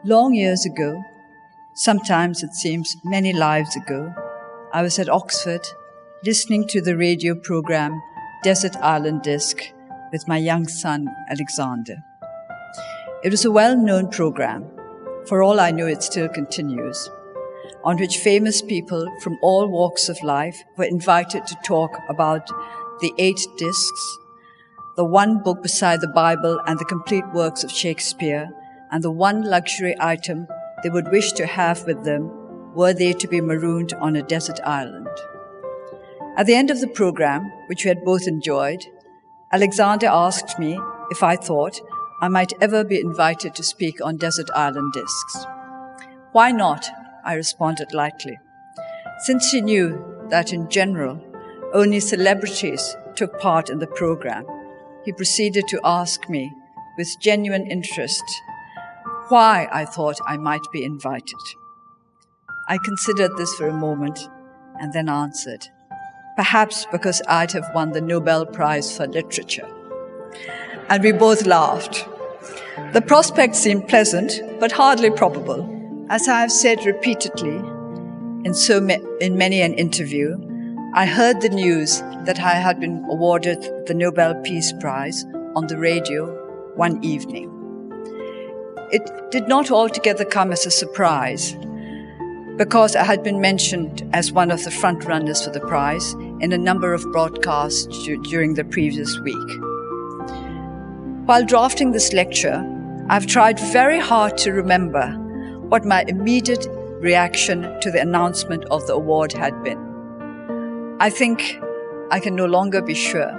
Long years ago, sometimes it seems many lives ago, I was at Oxford listening to the radio program Desert Island Disc with my young son, Alexander. It was a well-known program. For all I know, it still continues, on which famous people from all walks of life were invited to talk about the 8 discs, the one book beside the Bible and the complete works of Shakespeare, and the one luxury item they would wish to have with them were they to be marooned on a desert island. At the end of the program, which we had both enjoyed, Alexander asked me if I thought I might ever be invited to speak on desert island discs. Why not? I responded lightly. Since he knew that in general, only celebrities took part in the program, he proceeded to ask me, with genuine interest, why I thought I might be invited. I considered this for a moment and then answered, perhaps because I'd have won the Nobel Prize for Literature. And we both laughed. The prospect seemed pleasant, but hardly probable. As I have said repeatedly in many an interview, I heard the news that I had been awarded the Nobel Peace Prize on the radio one evening. It did not altogether come as a surprise, because I had been mentioned as one of the front-runners for the prize in a number of broadcasts during the previous week. While drafting this lecture, I've tried very hard to remember what my immediate reaction to the announcement of the award had been. I think I can no longer be sure.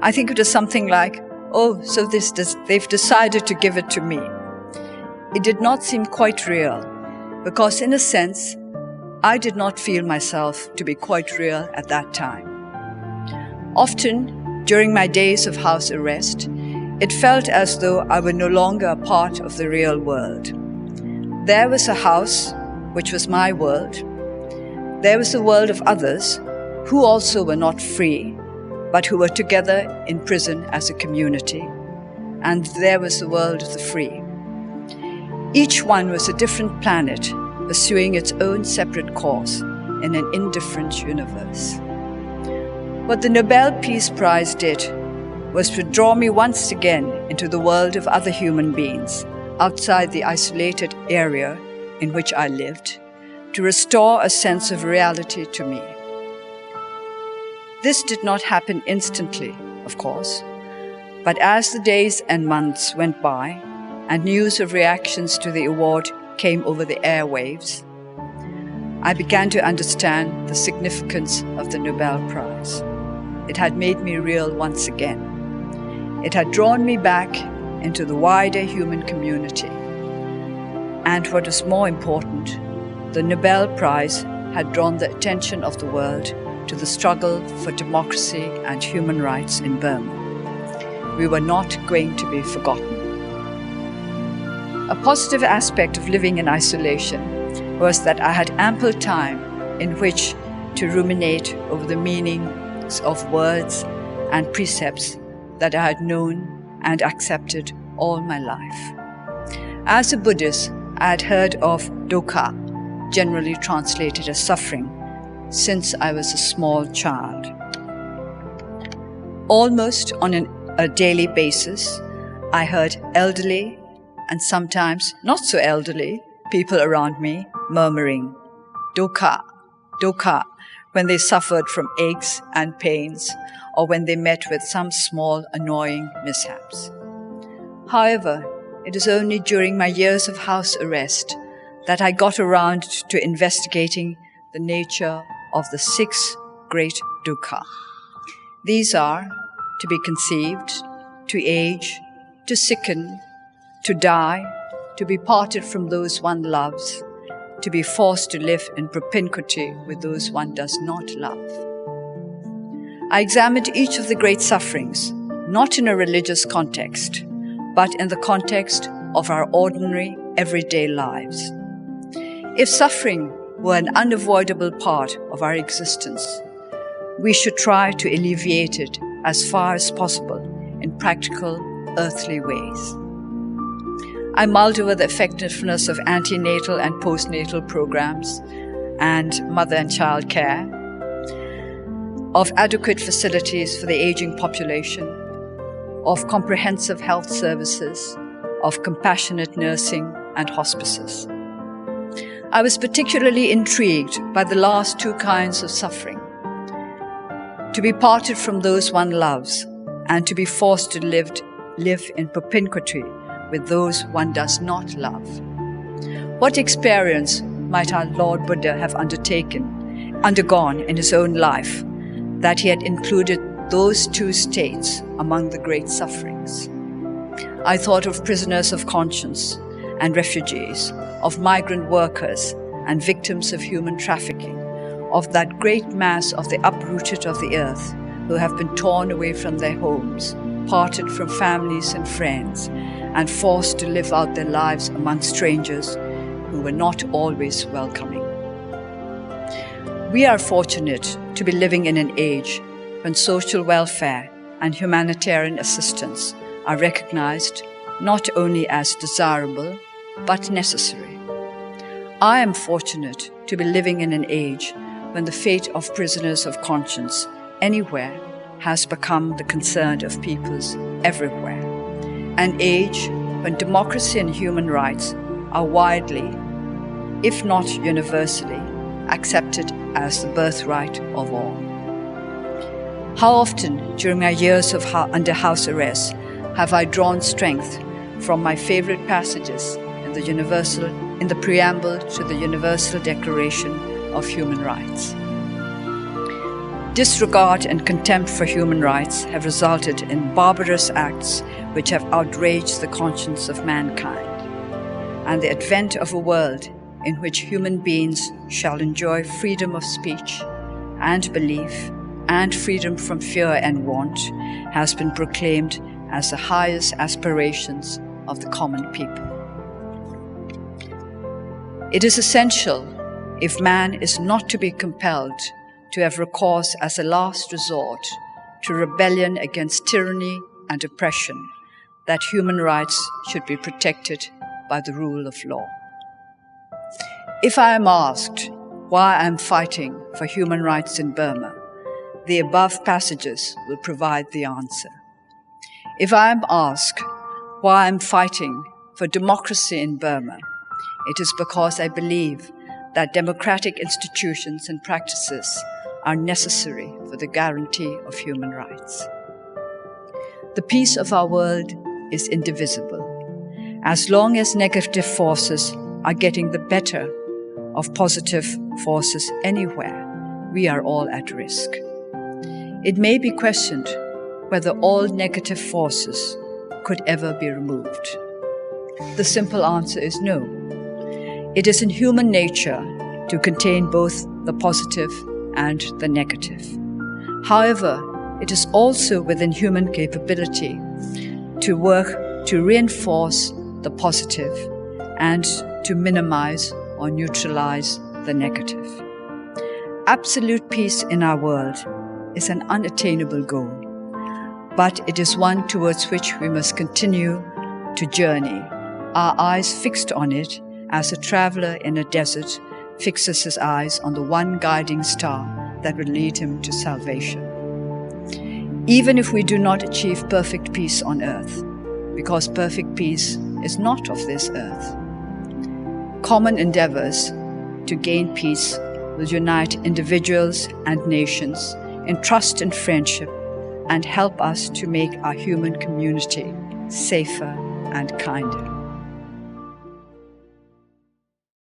I think it was something like, oh, so they've decided to give it to me. It did not seem quite real, because in a sense, I did not feel myself to be quite real at that time. Often, during my days of house arrest, it felt as though I were no longer a part of the real world. There was a house, which was my world. There was the world of others, who also were not free, but who were together in prison as a community. And there was the world of the free. Each one was a different planet, pursuing its own separate course in an indifferent universe. What the Nobel Peace Prize did was to draw me once again into the world of other human beings, outside the isolated area in which I lived, to restore a sense of reality to me. This did not happen instantly, of course, but as the days and months went by and news of reactions to the award came over the airwaves, I began to understand the significance of the Nobel Prize. It had made me real once again. It had drawn me back into the wider human community. And what was more important, the Nobel Prize had drawn the attention of the world to the struggle for democracy and human rights in Burma. We were not going to be forgotten. A positive aspect of living in isolation was that I had ample time in which to ruminate over the meanings of words and precepts that I had known and accepted all my life. As a Buddhist, I had heard of dukkha, generally translated as suffering, since I was a small child. Almost on a daily basis, I heard elderly and sometimes not so elderly people around me murmuring, dukkha, dukkha, when they suffered from aches and pains or when they met with some small annoying mishaps. However, it is only during my years of house arrest that I got around to investigating the nature of the 6 great dukkha. These are to be conceived, to age, to sicken, to die, to be parted from those one loves, to be forced to live in propinquity with those one does not love. I examined each of the great sufferings, not in a religious context, but in the context of our ordinary, everyday lives. If suffering were an unavoidable part of our existence, we should try to alleviate it as far as possible in practical, earthly ways. I mulled over the effectiveness of antenatal and postnatal programs and mother and child care, of adequate facilities for the aging population, of comprehensive health services, of compassionate nursing and hospices. I was particularly intrigued by the last two kinds of suffering: to be parted from those one loves and to be forced to live in propinquity with those one does not love. What experience might our Lord Buddha have undergone in his own life that he had included those two states among the great sufferings? I thought of prisoners of conscience and refugees, of migrant workers and victims of human trafficking, of that great mass of the uprooted of the earth who have been torn away from their homes, parted from families and friends, and forced to live out their lives among strangers who were not always welcoming. We are fortunate to be living in an age when social welfare and humanitarian assistance are recognized not only as desirable, but necessary. I am fortunate to be living in an age when the fate of prisoners of conscience anywhere has become the concern of peoples everywhere. An age when democracy and human rights are widely, if not universally, accepted as the birthright of all. How often during my years under house arrest have I drawn strength from my favorite passages in the preamble to the Universal Declaration of Human Rights. Disregard and contempt for human rights have resulted in barbarous acts which have outraged the conscience of mankind, and the advent of a world in which human beings shall enjoy freedom of speech and belief and freedom from fear and want has been proclaimed as the highest aspirations of the common people. It is essential, if man is not to be compelled to have recourse as a last resort to rebellion against tyranny and oppression, that human rights should be protected by the rule of law. If I am asked why I am fighting for human rights in Burma, the above passages will provide the answer. If I am asked why I am fighting for democracy in Burma, it is because I believe that democratic institutions and practices are necessary for the guarantee of human rights. The peace of our world is indivisible. As long as negative forces are getting the better of positive forces anywhere, we are all at risk. It may be questioned whether all negative forces could ever be removed. The simple answer is no. It is in human nature to contain both the positive and the negative. However, it is also within human capability to work to reinforce the positive and to minimize or neutralize the negative. Absolute peace in our world is an unattainable goal, but it is one towards which we must continue to journey, our eyes fixed on it as a traveler in a desert fixes his eyes on the one guiding star that will lead him to salvation. Even if we do not achieve perfect peace on earth, because perfect peace is not of this earth, common endeavors to gain peace will unite individuals and nations in trust and friendship and help us to make our human community safer and kinder.